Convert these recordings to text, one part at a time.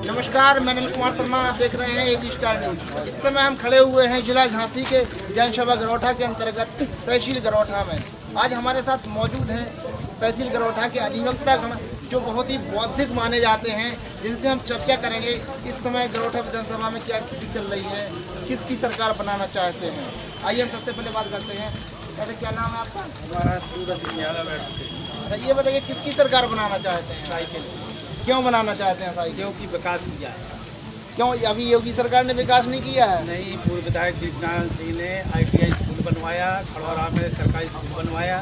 नमस्कार, मैं अनिल कुमार शर्मा। आप देख रहे हैं एबी स्टार न्यूज। इस समय हम खड़े हुए हैं जिला झांसी के जनसभा गरोठा के अंतर्गत तहसील गरोठा में। आज हमारे साथ मौजूद हैं तहसील गरोठा के अधिवक्ता गण, जो बहुत ही बौद्धिक माने जाते हैं, जिनसे हम चर्चा करेंगे इस समय गरोठा विधानसभा में क्या स्थिति चल रही है, किसकी सरकार बनाना चाहते हैं। आइए हम सबसे पहले बात करते हैं। अच्छा, क्या नाम है आपका? हमारा सूरज सिंह। अच्छा, ये बताइए किसकी सरकार बनाना चाहते हैं? साइकिल क्यों बनाना चाहते हैं साइकिल? क्योंकि विकास किया है। क्यों अभी योगी सरकार ने विकास नहीं किया है? नहीं, पूर्व विधायक दीपनारायण सिंह ने ITI स्कूल बनवाया, खड़ौरा में सरकारी स्कूल बनवाया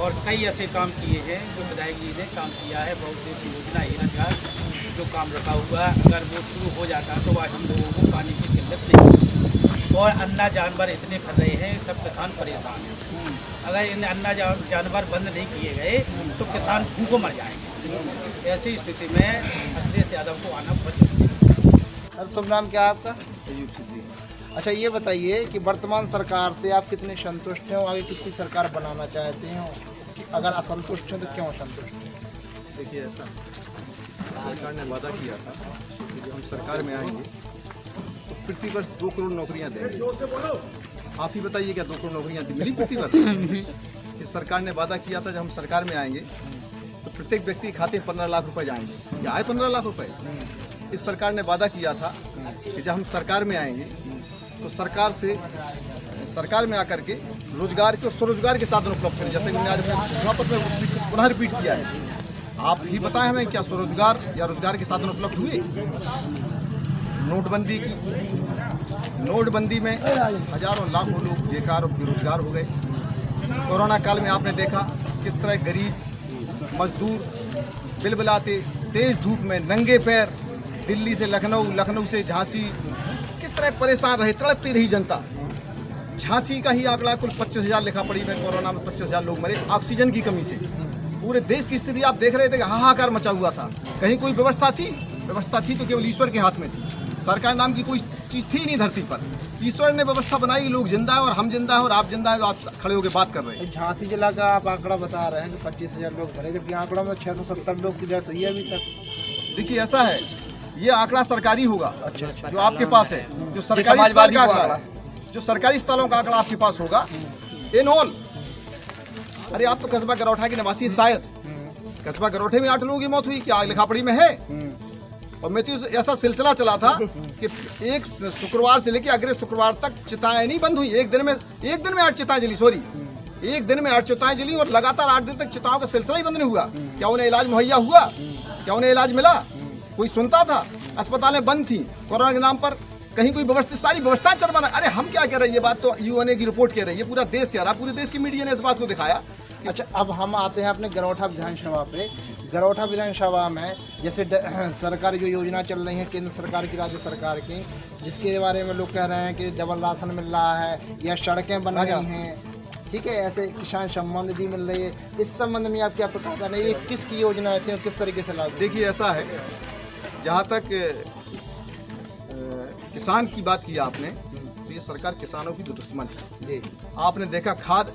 और कई ऐसे काम किए हैं जो विधायक जी ने काम किया है। बहुत ऐसी योजना रोजगार जो काम रखा हुआ है, अगर वो शुरू हो जाता तो आज हम लोगों को पानी की किल्लत नहीं होती। और अन्ना जानवर इतने फंस रहे हैं, सब किसान परेशान हैं। अगर इन अन्ना जानवर बंद नहीं किए गए तो किसान भूखों मर जाएंगे। ऐसी स्थिति में अखिलेश यादव को आना बचा। सर, शुभ नाम क्या है आपका? अच्छा, ये बताइए कि वर्तमान सरकार से आप कितने संतुष्ट हैं और आगे किसकी सरकार बनाना चाहते हैं? कि अगर असंतुष्ट हैं तो क्यों असंतुष्ट हैं? देखिए, ऐसा सरकार ने वादा किया था कि जब हम सरकार में आएंगे तो प्रति वर्ष 2 करोड़ नौकरियां देंगे। आप ही बताइए, क्या 2 करोड़ नौकरियां मिली प्रति वर्ष? इस सरकार ने वादा किया था जब हम सरकार में आएंगे तो प्रत्येक व्यक्ति के खाते में 15 लाख रुपए जाएंगे। या आए 15 लाख रुपए? इस सरकार ने वादा किया था कि जब हम सरकार में आएंगे तो सरकार में आकर के रोजगार के और स्वरोजगार के साधन उपलब्ध करें। जैसे मैंने आज अपने पुनः रिपीट किया है। आप ही बताएं हमें, क्या स्वरोजगार या रोजगार के साधन उपलब्ध हुए? नोटबंदी में हजारों लाखों लोग बेकार और बेरोजगार हो गए। कोरोना काल में आपने देखा किस तरह गरीब मजदूर बिलबिलाते तेज धूप में नंगे पैर दिल्ली से लखनऊ, लखनऊ से झांसी किस तरह परेशान रहे, तड़पती रही जनता। झांसी का ही आंकड़ा कुल 25,000 लिखा पड़ी में कोरोना में 25,000 लोग मरे ऑक्सीजन की कमी से। पूरे देश की स्थिति आप देख रहे थे कि हाहाकार मचा हुआ था। कहीं कोई व्यवस्था थी तो केवल ईश्वर के हाथ में थी। सरकार नाम की कोई चीज़ थी नहीं धरती पर। ईश्वर ने व्यवस्था बनाई, लोग जिंदा है और हम जिंदा है और आप जिंदा है, जो आप खड़े होकर बात कर रहे हैं। झांसी जिला का आप आंकड़ा बता रहे हैं कि 25,000 लोग भरे, जबकि आंकड़ा में 670 लोग की डेथ हुई है अभी तक। देखिए, ऐसा है, ये आंकड़ा सरकारी होगा। अच्छा, जो आपके पास है, जो सरकारी अस्पताल का आंकड़ा है, जो सरकारी अस्पतालों का आंकड़ा आपके पास होगा इन ऑल। अरे, आप तो कस्बा गरोठा के निवासी हैं, शायद कस्बा गरोठे में 8 लोगों की मौत हुई, क्या लिखापड़ी में है? और मैं तो ऐसा सिलसिला चला था कि एक शुक्रवार से लेकर अगले शुक्रवार तक चिताएं नहीं बंद हुई। एक दिन में 8 चिताएं जली। एक दिन में 8 चिताएं जली और लगातार 8 दिन तक चिताओं का सिलसिला ही बंद नहीं हुआ। क्या उन्हें इलाज मुहैया हुआ? क्या उन्हें इलाज मिला? कोई सुनता था? अस्पतालें बंद थी कोरोना के नाम पर। कहीं कोई व्यवस्था, सारी व्यवस्थाएं चरमाना। अरे, हम क्या कह रहे हैं, ये बात तो UNA की रिपोर्ट कह रही है, पूरा देश कह रहा है, पूरे देश की मीडिया ने इस बात को दिखाया। अच्छा, अब हम आते हैं अपने गरोठा विधानसभा पे। गरोठा विधानसभा में जैसे सरकारी जो योजना चल रही है केंद्र सरकार की, राज्य सरकार की, जिसके बारे में लोग कह रहे हैं कि डबल राशन मिल रहा है या सड़कें बन रही हैं, ठीक है, ऐसे किसान सम्मान निधि मिल रही है। इस संबंध में आप क्या प्रकार है, ये किसकी योजनाएं थी और किस तरीके से लागू? देखिए, ऐसा है, जहाँ तक किसान की बात की आपने, तो ये सरकार किसानों की दुश्मन है जी। आपने देखा, खाद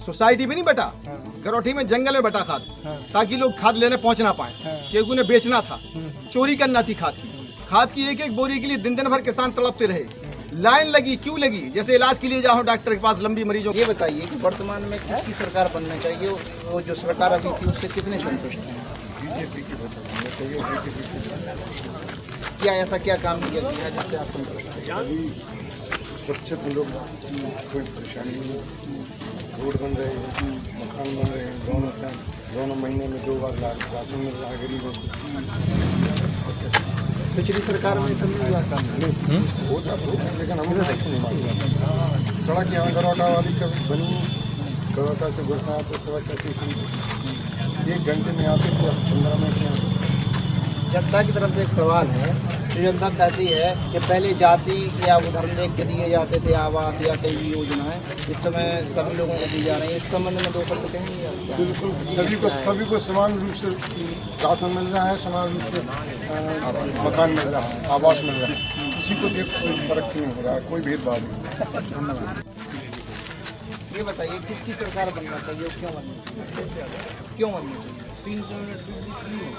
सोसाइटी में नहीं बटा, गरोठी में जंगल में बटा खाद, ताकि लोग खाद लेने पहुंच ना पाए, क्योंकि उन्हें बेचना था, चोरी करना थी खाद की एक भोरी के लिए दिन भर किसान तड़पते रहे। लाइन लगी, क्यों लगी? जैसे इलाज के लिए जाओ डॉक्टर के पास, लंबी मरीजों। ये बताइए कि वर्तमान में किसकी सरकार बनना चाहिए? वो जो सरकार अभी थी उससे कितने संतुष्ट हैं? बीजेपी की बनना चाहिए। बीजेपी से क्या ऐसा क्या काम किया गया है जिससे आप संतुष्ट हैं? अभी सुरक्षित लोग की कोई परेशानी नहीं, रोड बन रहे हैं, मकान बन रहे हैं, दोनों महीने में 2 बार राशन मिल रहा है गरीबों को। पिछली सरकार में सब हुआ था होता तो, लेकिन हम नहीं मानते। सड़क यहाँ गरोठा वाली कभी बनी, गरोठा से गुरसा तो सड़क कैसी थी, 1 घंटे में आते थे, 15 मिनट में आते। जनता की तरफ से एक सवाल है, तो जनता कहती है कि पहले जाति या उदाहरण देख के दिए जाते थे आवास या कई भी योजनाएं, इस समय सभी लोगों को दी जा रही है। इस संबंध में 2 शब्द कहेंगे? बिल्कुल, सभी को समान रूप से राशन मिल रहा है, समान रूप से मकान मिल रहा है, आवास मिल रहा है, किसी को कोई फर्क नहीं हो रहा है, कोई भेदभाव नहीं। धन्यवाद। ये बताइए किसकी सरकार बनना चाहिए, क्यों बननी चाहिए? 300 यूनिट बिजली फ्री हो,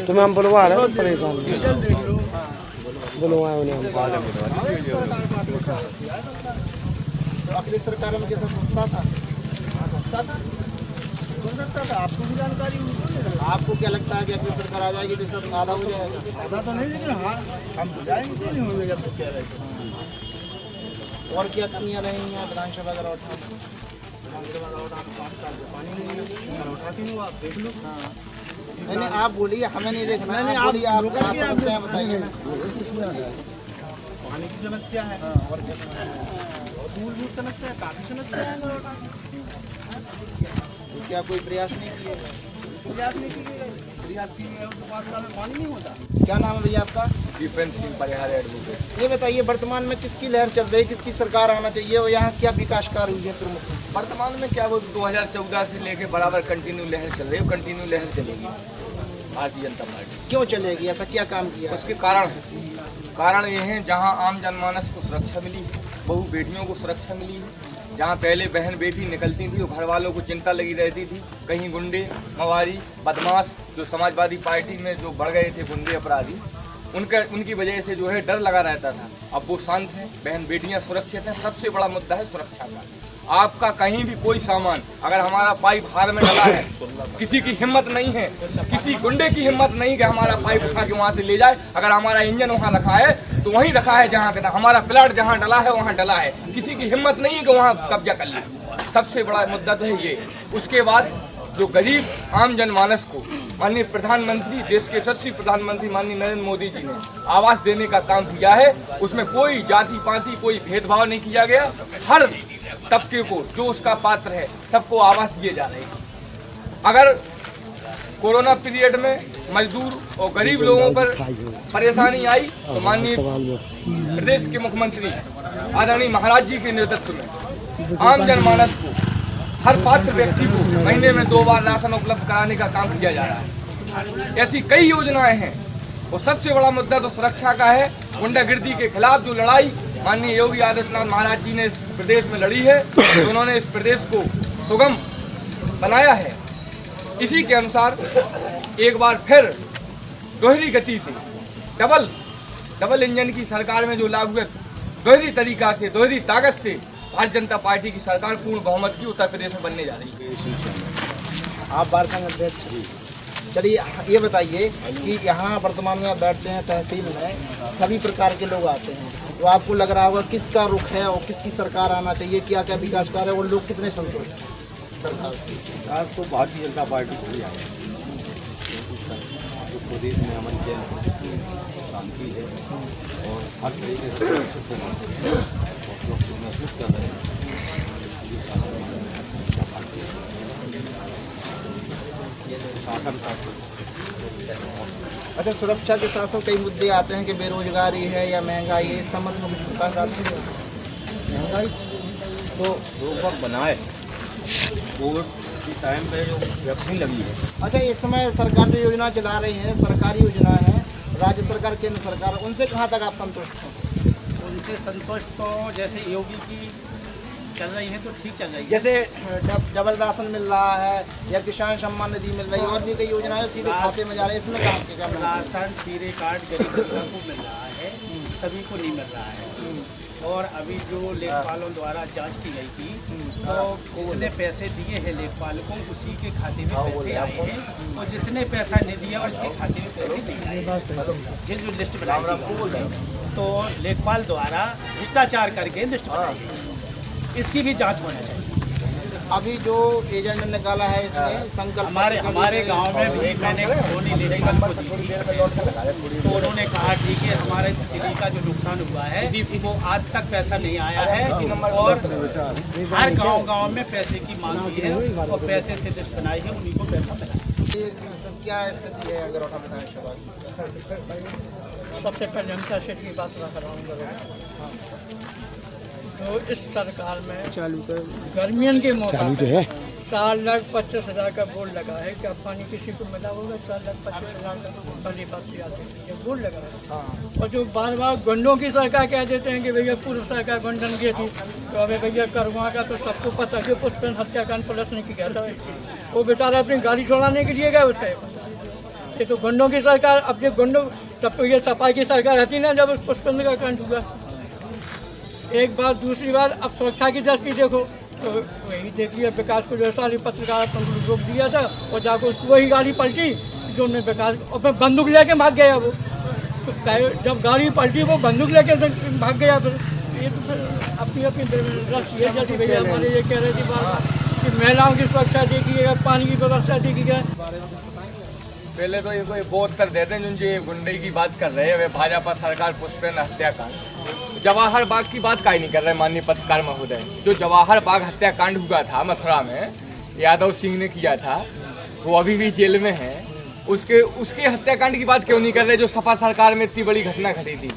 तुम्हें हम बुलवा रहे हैं परेशान बुलवाए उन्हें अखिलेश सरकार में कैसा सस्ता था? आपको भी जानकारी होगी। आपको क्या लगता है कि अखिलेश सरकार आ जाएगी तो सब आधा हो जाएगा? आधा तो नहीं, लेकिन हाँ हम हो जाएंगे, क्यों नहीं होंगे जब तक कह रहे थे। और क्या कमियां रहेंगी यहाँ विधानसभा गरौठा में? नहीं नहीं, आप बोलिए, हमें नहीं देखना। नहीं, आप बोलिए, आप लोकल क्या की आप समस्या है बताइए ना। पानी की समस्या है और क्या मूलभूत समस्या है, काफी समस्या है गरौठा क्या कोई प्रयास नहीं किए? प्रयास नहीं किए गए। प्रयास किए गए तो 5 साल में पानी नहीं होता। क्या नाम है भैया आपका? दीपेंद्र सिंह परिहार एडवोकेट। ये बताइए, वर्तमान में किसकी लहर चल रही है, किसकी सरकार आना चाहिए और यहाँ क्या विकास कार्य हुई है प्रमुख? वर्तमान में क्या वो 2014 से लेके बराबर कंटिन्यू लहर चल रही है, कंटिन्यू लहर चलेगी भारतीय जनता पार्टी। क्यों चलेगी? ऐसा क्या काम किया? उसके कारण ये हैं, जहां आम जनमानस को सुरक्षा मिली, बहु बेटियों को सुरक्षा मिली है। जहाँ पहले बहन बेटी निकलती थी, वो घर वालों को चिंता लगी रहती थी, कहीं गुंडे मवारी बदमाश जो समाजवादी पार्टी में जो बढ़ गए थे गुंडे अपराधी, उनकी वजह से जो है डर लगा रहता था। अब वो शांत हैं, बहन बेटियां सुरक्षित हैं। सबसे बड़ा मुद्दा है सुरक्षा का। आपका कहीं भी कोई सामान अगर हमारा पाइप हार में डला है, किसी की हिम्मत नहीं है, किसी गुंडे की हिम्मत नहीं कि हमारा पाइप उठा के वहाँ से ले जाए। अगर हमारा इंजन वहाँ रखा है तो वहीं रखा है जहाँ का, हमारा प्लाट जहाँ डला है वहाँ डला है। किसी की हिम्मत नहीं है कि वहाँ कब्जा कर ले। सबसे बड़ा मुद्दा तो है ये। उसके बाद जो गरीब आम जनमानस को माननीय प्रधानमंत्री, देश के यशस्वी प्रधानमंत्री माननीय नरेंद्र मोदी जी ने आवास देने का काम किया है। उसमें कोई जाति पाति कोई भेदभाव नहीं किया गया। हर तबके को जो उसका पात्र है सबको आवास दिए जा रहे हैं। अगर कोरोना पीरियड में मजदूर और गरीब लोगों पर परेशानी आई तो माननीय प्रदेश के मुख्यमंत्री आदरणीय महाराज जी के नेतृत्व में आम जनमानस को, हर पात्र व्यक्ति को महीने में 2 बार राशन उपलब्ध कराने का काम किया जा रहा है। ऐसी कई योजनाएं हैं। और सबसे बड़ा मुद्दा तो सुरक्षा का है। गुंडागर्दी के खिलाफ जो लड़ाई माननीय योगी आदित्यनाथ महाराज जी ने इस प्रदेश में लड़ी है, तो उन्होंने इस प्रदेश को सुगम बनाया है। इसी के अनुसार एक बार फिर दोहरी गति से डबल इंजन की सरकार में जो लागू है, दोहरी तरीका से, दोहरी ताकत से भारतीय जनता पार्टी की सरकार पूर्ण बहुमत की उत्तर प्रदेश में बनने जा रही है। आप बार संघ अध्यक्ष, चलिए ये बताइए कि यहाँ वर्तमान में आप बैठते हैं तहसील में, सभी प्रकार के लोग आते हैं, तो आपको लग रहा होगा किसका रुख है और किसकी सरकार आना चाहिए, क्या क्या विकास कार्य है और लोग कितने संतुष्ट हैं सरकार की? सरकार तो भारतीय जनता पार्टी की है। प्रदेश में अमन चैन शांति है और हर तरीके से सुरक्षित महसूस कर रहे हैं। शासन का अच्छा, सुरक्षा के साथ साथ कई मुद्दे आते हैं कि बेरोजगारी है या महंगाई है, इस संबंध में कुछ प्रकाश डालते हैं? महंगाई तो रोक बनाए। कोविड के टाइम पे जो वैक्सीन लगी है। अच्छा, इस समय सरकार जो योजना चला रही है, सरकारी योजना है, राज्य सरकार केंद्र सरकार, उनसे कहाँ तक आप संतुष्ट हैं? उनसे संतुष्ट तो जैसे योगी की चल रही है तो ठीक चल रही है। जैसे डबल राशन मिल रहा है या किसान सम्मान निधि मिल रही है, और भी कई योजनाएं सीधे खाते में जा रही है, इसमें कहाँ के क्या? राशन पीरे कार्ड गरीब लोगों को मिल रहा है, सभी को नहीं मिल रहा है। और अभी जो लेखपालों द्वारा जांच की गई थी, तो जिसने पैसे दिए हैं लेखपालों, उसी के खाते में पैसे आए हैं, और जिसने पैसा नहीं दिया उसके खाते में पैसे नहीं आए। जिस जो लिस्ट बनाई गई तो लेखपाल द्वारा भ्रष्टाचार करके लिस्ट बनाई गई, इसकी भी जांच होना चाहिए। अभी जो एजेंट निकाला है इसमें संकल्प, हमारे गांव में भी मैंने धोनी लेखपाल को दी थी, तो उन्होंने कहा ठीक है, हमारे बिजली का जो नुकसान हुआ है वो आज तक पैसा नहीं आया है, और हर गांव में पैसे की मांग की है और पैसे से लिस्ट बनाई है, उन्हीं को पैसा मिला। ये क्या स्थिति है गरौठा विधानसभा की? सबसे पहले हम कैसे की बात कराऊंगा। तो इस सरकार में गर्मियों के मौका 4,25,000 का बोर्ड लगा है। क्या पानी किसी को मिला होगा? 4,25,000 का पहली बात तो याद रखिए, ये बोर्ड लगा है। और जो बार बार गंडों की सरकार कह देते हैं कि भैया पूर्व सरकार गंडन की थी, तो अबे भैया करवा का तो सबको पता है कि पुष्पेंद्र हत्याकांड पुलिस ने किया था। वो बेचारा अपनी गाड़ी छोड़ाने के लिए गया उसका। ये तो गंडों की सरकार, अपने गंडों, तब तो ये सफाई की सरकार थी ना जब पुष्पेंद्र का कांड हुआ। एक बात, दूसरी बात, अब सुरक्षा की दृष्टि देखो तो वही देख लिया, विकास को जो सारी पत्रकार रोक दिया था और जाकर उसको वही गाड़ी पलटी जो उन्हें विकास और बंदूक लेके भाग गया। वो तो जब गाड़ी पलटी वो बंदूक लेके भाग गया। फिर ये तो फिर अपनी अपनी रस ये जैसे भैया हमारे ये कह रहे थे बार बार कि महिलाओं की सुरक्षा देखिएगा, पानी की व्यवस्था देखिएगा। पहले तो ये वो उत्तर देते हैं जो ये गुंडे की बात कर रहे हैं, वे भाजपा सरकार पुष्पेंद्र हत्याकांड, जवाहर बाग की बात काहे नहीं कर रहे माननीय पत्रकार महोदय। जो जवाहर बाग हत्याकांड हुआ था मथुरा में, यादव सिंह ने किया था, वो अभी भी जेल में है। उसके हत्याकांड की बात क्यों नहीं कर रहे? जो सपा सरकार में इतनी बड़ी घटना घटी थी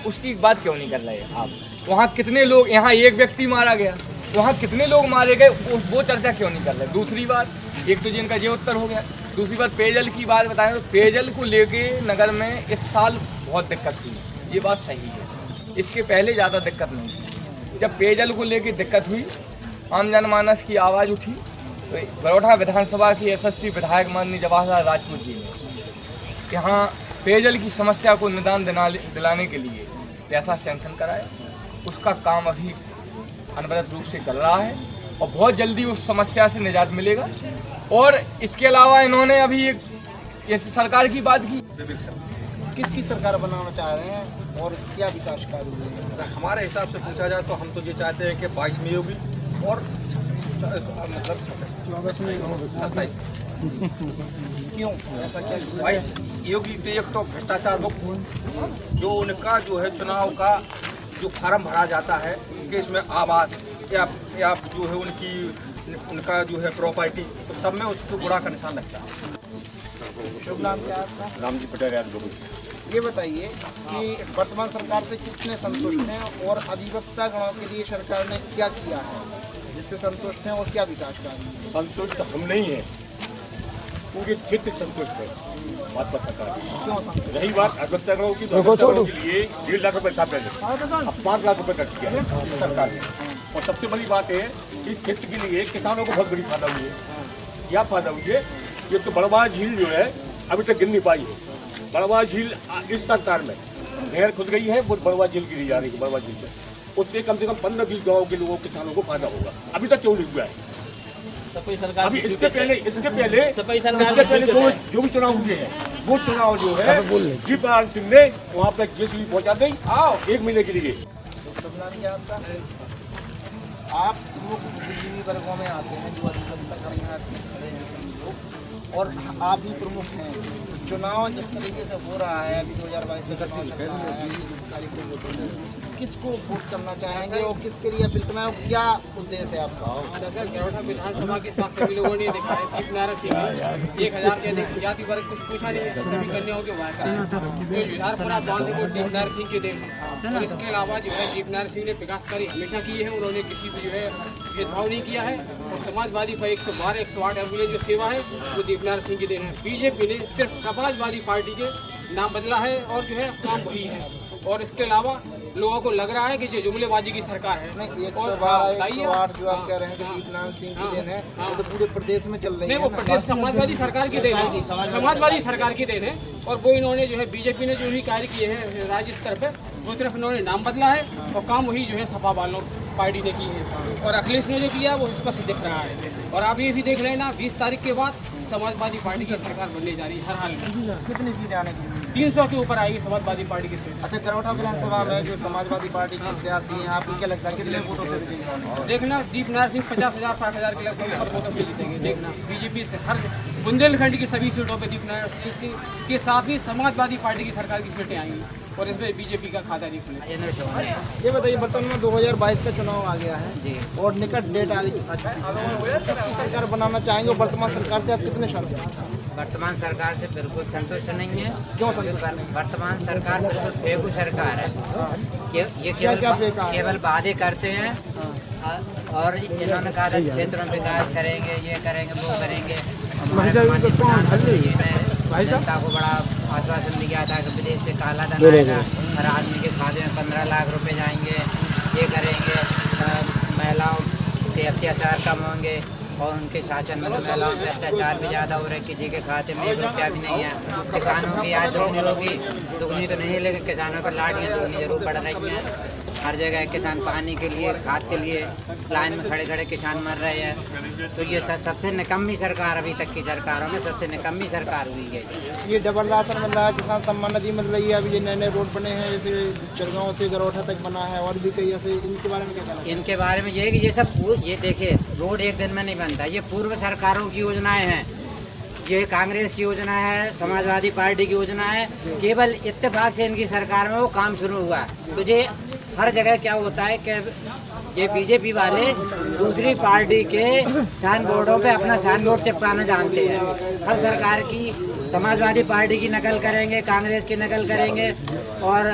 उसकी बात क्यों नहीं कर रहे आप? वहाँ कितने लोग, यहाँ एक व्यक्ति मारा गया, वहाँ कितने लोग मारे गए, वो चर्चा क्यों नहीं कर रहे? दूसरी बात, एक तो जिनका ये उत्तर हो गया। दूसरी बात, पेयजल की बात बताएं तो पेयजल को लेके नगर में इस साल बहुत दिक्कत हुई, ये बात सही है। इसके पहले ज़्यादा दिक्कत नहीं थी। जब पेयजल को लेके दिक्कत हुई, आम जनमानस की आवाज़ उठी, तो बड़ौठा विधानसभा की यशस्वी विधायक माननीय जवाहरलाल राजपूत जी ने यहाँ पेयजल की समस्या को निदान दिलाने के लिए पैसा सैंक्शन कराया। उसका काम अभी अनवरत रूप से चल रहा है और बहुत जल्दी उस समस्या से निजात मिलेगा। और इसके अलावा इन्होंने अभी एक सरकार की बात की, किसकी सरकार बनाना चाह रहे हैं और क्या विकास कार्य हुए हैं? हमारे हिसाब से पूछा जाए तो हम तो ये चाहते हैं कि 22 में योगी और मतलब 27। क्यों ऐसा क्या? भाई योगी तो एक तो भ्रष्टाचार मुक्त, जो उनका जो है चुनाव का जो फार्म भरा जाता है कि इसमें आवास या जो है उनका जो है प्रॉपर्टी, तो सब में उसको बुरा का निशान लगता है। शुभ नाम क्या है आपका? रामजी पटेल याद लोग। ये बताइए कि वर्तमान सरकार से कितने संतुष्ट हैं और अधिवक्ता गणों के लिए सरकार ने क्या किया है जिससे संतुष्ट हैं और क्या विकास कार्य है? संतुष्ट हम नहीं है, पूरे क्षेत्र संतुष्ट है भाजपा सरकार। क्यों संतुष्ट? रही बात अधिवक्ता गणों की, तो अधिवक्ताओं के लिए 1.5 लाख रुपए था पहले, अब 5 लाख रुपए कर दिया है सरकार ने। और सबसे बड़ी बात है इस क्षेत्र के लिए किसानों को बहुत बड़ी फायदा हुई है। क्या फायदा हुई है? ये तो बड़वा झील जो है अभी तक गिर नहीं पाई है। बड़वा झील इस सरकार में नहर खुद गई है, वो बड़वा झील गिरी जा रही है। बड़वा झील में उससे कम से कम 15-20 गाँव के लोगों किसानों को फायदा होगा। अभी तक क्यों नहीं हुआ है? अभी इसके पहले जो भी चुनाव हुए हैं वो चुनाव जो है जीवनारायण सिंह ने वहाँ पर जेसीबी पहुँचा दी 1 महीने के लिए। आप प्रमुख बुद्धिजीवी वर्गों में आते हैं जो अधिवक्ता यहाँ खड़े हैं लोग, और आप भी प्रमुख हैं। चुनाव जिस तरीके से हो रहा है अभी 2022 में किसको वोट करना चाहेंगे और किसके लिए अपील करना है, क्या उद्देश्य है आपका? दरअसल गरोठा विधानसभा के साथ सभी लोगों ने देखा है दीपनारायण सिंह ने 1000 से अधिक जाति वर्ग कुछ पूछा नहीं, सभी कन्याओं के वहाँ जो जुझारपुरा बांध है वो दीपनारायण सिंह के देन है। और इसके अलावा जो है दीपनारायण सिंह ने विकास कार्य हमेशा किए हैं, उन्होंने किसी भी जो है भेदभाव नहीं किया है। और समाजवादी पर 112, 108 एम्बुलेंस जो सेवा है वो दीपनारायण सिंह की देन है। बीजेपी ने सिर्फ समाजवादी पार्टी के नाम बदला है और जो है काम वही है। और इसके अलावा लोगों को लग रहा है कि जो जुमलेबाजी की सरकार है। नहीं, 112, 108 जो आप कह रहे हैं कि दीपनारायण सिंह की देन है, वो तो पूरे प्रदेश में चल रही है। नहीं, वो प्रदेश समाजवादी सरकार की देन है, समाजवादी सरकार की देन है। और वो इन्होंने जो है बीजेपी ने जो भी कार्य किए हैं राज्य स्तर पे, वो सिर्फ इन्होंने नाम बदला है और काम वही जो है सपा वालों पार्टी ने की है। और अखिलेश ने जो किया वो स्पष्ट दिख रहा है। और आप ये भी देख लेना 20 तारीख के बाद समाजवादी पार्टी की सरकार बनने जा रही है हर हाल में। कितनी सीटें आने की? 300 के ऊपर आएगी समाजवादी पार्टी की सीट। अच्छा, गरोठा विधानसभा में जो समाजवादी पार्टी के प्रत्याशी हैं, आपको क्या लगता है कितने वोटों से जीतेंगे? देखना दीपनारायण सिंह 50,000, 60,000 के लगभग वोटों पे जीतेंगे। देखना बीजेपी से हर बुंदेलखंड की सभी सीटों पे दीपनारायण सिंह के साथ ही समाजवादी पार्टी की सरकार की सीटें आएंगी और इसमें बीजेपी का खाता नहीं खुलेगा। ये बताइए, वर्तमान में 2022 का चुनाव आ गया है जी और निकट डेट आ गई, किसकी सरकार बनाना चाहेंगे? वर्तमान सरकार से आप कितने शामिल हैं? वर्तमान सरकार से बिल्कुल संतुष्ट नहीं है। क्यों संतुष्ट? वर्तमान सरकार बिल्कुल फेकू सरकार है। ये केवल वादे करते हैं और इन्होंने कहा था क्षेत्र में विकास करेंगे, ये करेंगे, वो करेंगे। जनता को बड़ा आश्वासन दिया था कि विदेश से काला धन आएगा, हर आदमी के खाते में 15 लाख रुपए जाएंगे, ये करेंगे, महिलाओं के अत्याचार कम होंगे और उनके शासन में महिलाओं पे अत्याचार भी ज़्यादा हो रहे, किसी के खाते में 1 रुपया भी नहीं है। किसानों की आय दुगनी होगी, दुगनी तो नहीं लेकिन किसानों पर लाठियाँ दुगनी जरूर बढ़ रही हैं। हर जगह किसान पानी के लिए, खाद के लिए लाइन में खड़े खड़े किसान मर रहे हैं। तो ये सबसे निकम्मी सरकार अभी तक की सरकारों में सबसे निकम्मी सरकार हुई है। ये डबल राशन मिल रहा है, किसान सम्मान निधि मिल रही है, अभी ये नए नए रोड बने हैं, जैसे चरगांव से गरोठा तक बना है और भी कई ऐसे, इनके बारे में क्या कहना? इनके बारे में ये है कि ये सब ये देखिए, रोड एक दिन में नहीं बनता, ये पूर्व सरकारों की योजनाएँ हैं। ये कांग्रेस की योजना है, समाजवादी पार्टी की योजना है, केवल इत्तेफाक से इनकी सरकार में वो काम शुरू हुआ। तो ये हर जगह क्या होता है कि ये बीजेपी वाले दूसरी पार्टी के साइन बोर्डों पे अपना साइन बोर्ड चिपकाना जानते हैं। हर सरकार की समाजवादी पार्टी की नकल करेंगे, कांग्रेस की नकल करेंगे और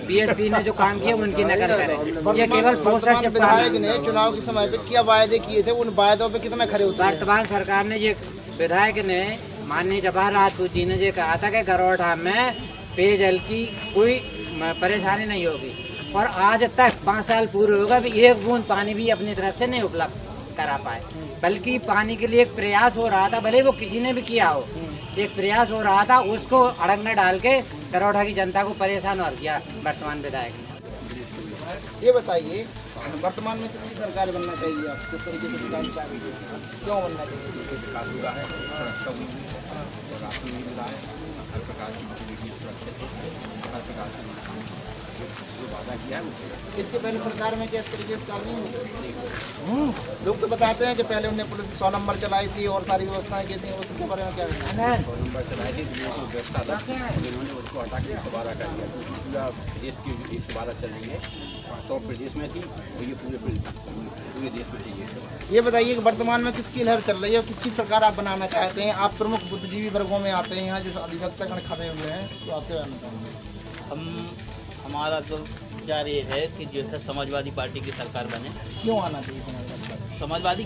बीएसपी ने जो काम किया उनकी नकल करेंगे। ये केवल पोस्टर चिपकाना। ने चुनाव के समय पे क्या वायदे किए थे, उन वायदों पे कितना खरे उतरे? वर्तमान सरकार ने ये विधायक ने, माननीय जवाहर राजपूत जी ने ये कहा था कि गरोठा में पेयजल की कोई परेशानी नहीं होगी और आज तक 5 साल पूरे होगा भी 1 बूंद पानी भी अपनी तरफ से नहीं उपलब्ध करा पाए। बल्कि पानी के लिए एक प्रयास हो रहा था, भले वो किसी ने भी किया हो, एक प्रयास हो रहा था, उसको अड़ंग में डाल के गरोठा की जनता को परेशान और किया वर्तमान विधायक ने। ये बताइए, वर्तमान में कितनी सरकार बनना चाहिए? आप किस तरीके से विकास चाहिए, क्यों बनना चाहिए? इसके पहले सरकार में क्या इस तरीके से काम नहीं होता? लोग तो बताते हैं कि पहले उन्हें पुलिस 100 नंबर चलाई थी और सारी व्यवस्थाएं की थी, उसके बारे में क्या है? 100 नंबर चलाई थी, उन्होंने उसको हटा के दोबारा कर दिया। पूरा देश की दोबारा चल रही है, 100 प्रदेश में थी और ये पूरे देश में थी। ये बताइए कि वर्तमान में किसकी लहर चल रही है और किसकी सरकार आप बनाना चाहते हैं? आप प्रमुख बुद्धिजीवी वर्गों में आते हैं, यहाँ जो अधिवक्ता गण खड़े हुए हैं, तो आपसे हमारा तो विचार ये है कि जो है समाजवादी पार्टी की सरकार बने। क्यों आना चाहिए? समाजवादी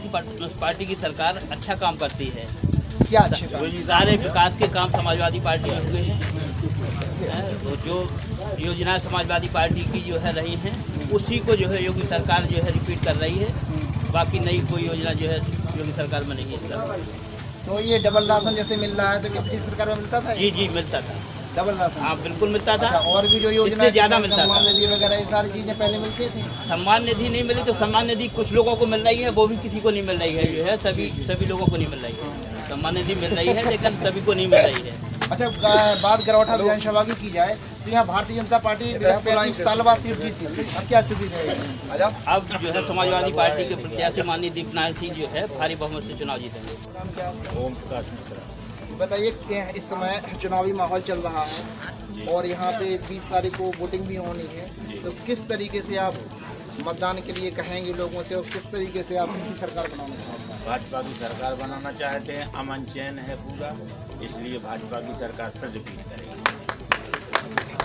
पार्टी की सरकार अच्छा काम करती है। क्या अच्छे काम? सारे विकास के काम समाजवादी पार्टी में हुए हैं। तो जो योजना समाजवादी पार्टी की जो है रही हैं, उसी को जो है योगी सरकार जो है रिपीट कर रही है। बाकी नई कोई योजना जो है योगी सरकार में नहीं है। तो ये डबल राशन जैसे मिल रहा है, तो कितनी सरकार में मिलता था? जी मिलता था, डबल राशन। हाँ बिल्कुल मिलता था। अच्छा, और भी जो योजना इससे ज़्यादा मिलता था। सम्मान निधि वगैरह ये सारी चीजें पहले मिलती थी। सम्मान निधि नहीं मिली तो सम्मान निधि कुछ लोगों को मिल रही है, वो भी किसी को नहीं मिल रही है। जो है सभी लोगों को नहीं मिल रही है। सम्मान निधि मिल रही है लेकिन सभी को नहीं मिल रही है। अच्छा, बात गरोठा विधानसभा की जाए तो यहाँ भारतीय जनता पार्टी 35 साल बाद सीट जीती, अब क्या स्थिति रहेगी? अब जो है समाजवादी पार्टी के प्रत्याशी माननीय दीपनाथ सिंह जो है भारी बहुमत से चुनाव जीतेंगे। ओम प्रकाश मिश्रा। बताइए कि इस समय चुनावी माहौल चल रहा है और यहाँ पे 20 तारीख को वोटिंग भी होनी है, तो किस तरीके से आप मतदान के लिए कहेंगे लोगों से और किस तरीके से आप किसकी सरकार बनाना चाहते हैं? भाजपा की सरकार बनाना चाहते हैं, अमन चैन है पूरा, इसलिए भाजपा की सरकार फिर रिपीट करेगी।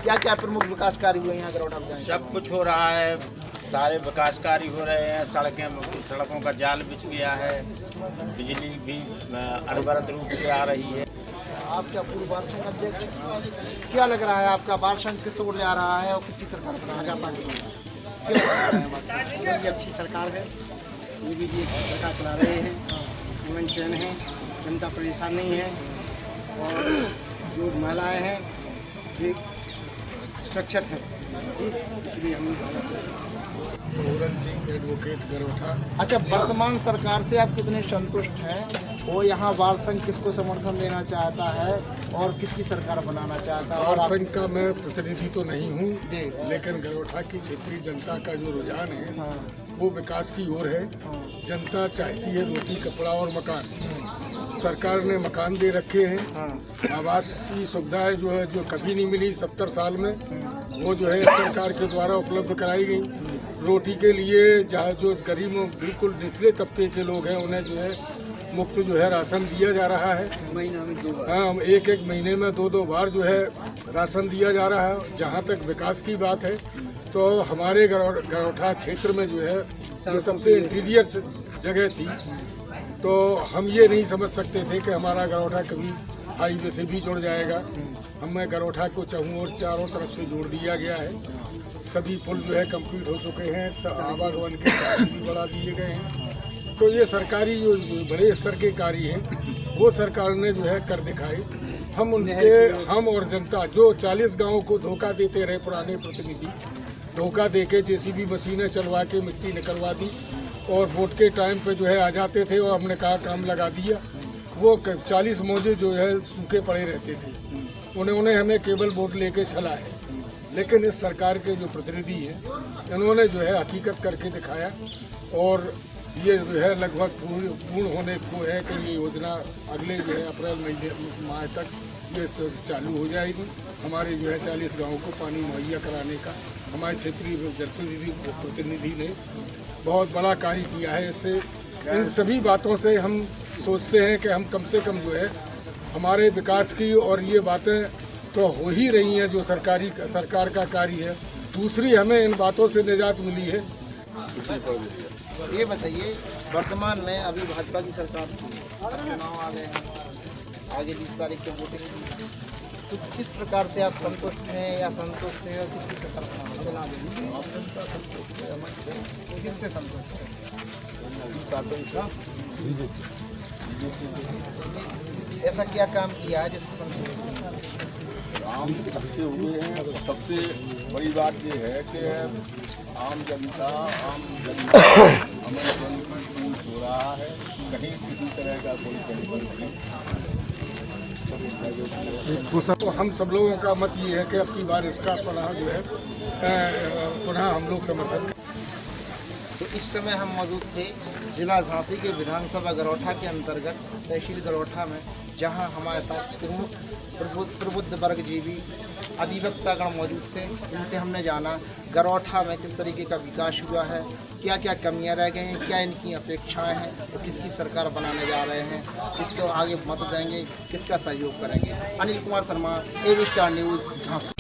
क्या क्या प्रमुख विकास कार्य हुए यहाँ गरोठा में? सब कुछ हो रहा है, सारे विकास कार्य हो रहे हैं। सड़कों का जाल बिछ गया है, बिजली भी अनवरत रूप से आ रही है। आपका पूर्व वार्ड संघ अध्यक्ष, क्या लग रहा है आपका वार्ड संघ किस ओर जा रहा है और किसकी सरकार बनाना चाहता है? ये अच्छी सरकार है, ये भी सरकार चला रहे हैं, अमन चैन है, जनता परेशान नहीं है और जो महिलाएं हैं वे सुरक्षित हैं, इसलिए हम पूरन सिंह एडवोकेट गरोठा। अच्छा, वर्तमान सरकार से आप कितने संतुष्ट हैं? वो यहाँ वार्ड संघ किसको समर्थन देना चाहता है और किसकी सरकार बनाना चाहता है? वार्ड संघ का मैं प्रतिनिधि तो नहीं हूँ, लेकिन गरोठा की क्षेत्रीय जनता का जो रुझान है वो विकास की ओर है। जनता चाहती है रोटी, कपड़ा और मकान। सरकार ने मकान दे रखे हैं, आवासीय सुविधाएं जो है जो कभी नहीं मिली 70 साल में, वो जो है सरकार के द्वारा उपलब्ध कराई गई। रोटी के लिए जहाँ जो गरीब बिल्कुल निचले तबके के लोग हैं उन्हें जो है मुफ्त जो है राशन दिया जा रहा है। महीना में 2 बार। हाँ, एक महीने में 2 बार जो है राशन दिया जा रहा है। जहाँ तक विकास की बात है तो हमारे गरौठा क्षेत्र में जो है जो सबसे इंटीरियर जगह थी, तो हम ये नहीं समझ सकते थे कि हमारा गरौठा कभी हाईवे से भी जुड़ जाएगा। हमें गरौठा को चारों तरफ से जोड़ दिया गया है। सभी पुल जो है कंप्लीट हो चुके हैं, आवागमन के साधन भी बढ़ा दिए गए हैं। तो ये सरकारी जो बड़े स्तर के कार्य हैं वो सरकार ने जो है कर दिखाए। हम और जनता जो 40 गाँव को धोखा देते रहे पुराने प्रतिनिधि, धोखा देके जेसीबी मशीनें चलवा के मिट्टी निकलवा दी और वोट के टाइम पे जो है आ जाते थे और हमने कहा काम लगा दिया। वो 40 मौजे जो है सूखे पड़े रहते थे, उन्होंने हमें केबल बोर्ड लेके चला है। लेकिन इस सरकार के जो प्रतिनिधि हैं इन्होंने जो है हकीकत करके दिखाया और ये जो है लगभग पूर्ण होने को है कि ये योजना अगले जो है अप्रैल माह तक ये चालू हो जाएगी। हमारे जो है 40 गाँव को पानी मुहैया कराने का हमारे क्षेत्रीय प्रतिनिधि ने बहुत बड़ा कार्य किया है। इससे इन सभी बातों से हम सोचते हैं कि हम कम से कम जो है हमारे विकास की, और ये बातें तो हो ही रही हैं जो सरकार का कार्य है, दूसरी हमें इन बातों से निजात मिली है। ये बताइए, वर्तमान में अभी भाजपा की सरकार चुनाव आ गए हैं, आगे 20 तारीख को वोटिंग, तो किस प्रकार से आप संतुष्ट हैं या संतुष्ट हैं और किसकी सरकार किससे संतुष्ट हैं? ऐसा क्या काम किया है जिससे संतुष्ट हैं? काम अच्छे हुए हैं। सबसे बड़ी बात ये है कि आम जनता अमन महसूस हो रहा है, कहीं किसी तरह का कोई टेंशन नहीं। तो हम सब लोगों का मत ये है कि अब की बार इसका पुनः जो है पुनः हम लोग समर्थन करें। तो इस समय हम मौजूद थे जिला झांसी के विधानसभा गरौठा के अंतर्गत तहसील गरौठा में, जहां हमारे साथ प्रमुख प्रबुद्ध वर्ग जीवी अधिवक्तागण मौजूद थे। इनसे हमने जाना गरौठा में किस तरीके का विकास हुआ है, क्या क्या कमियां रह गई हैं, क्या इनकी अपेक्षाएं हैं, तो किसकी सरकार बनाने जा रहे हैं, किसको आगे मत देंगे, किसका सहयोग करेंगे। Anil Kumar Sharma, AB Star News Jhansi.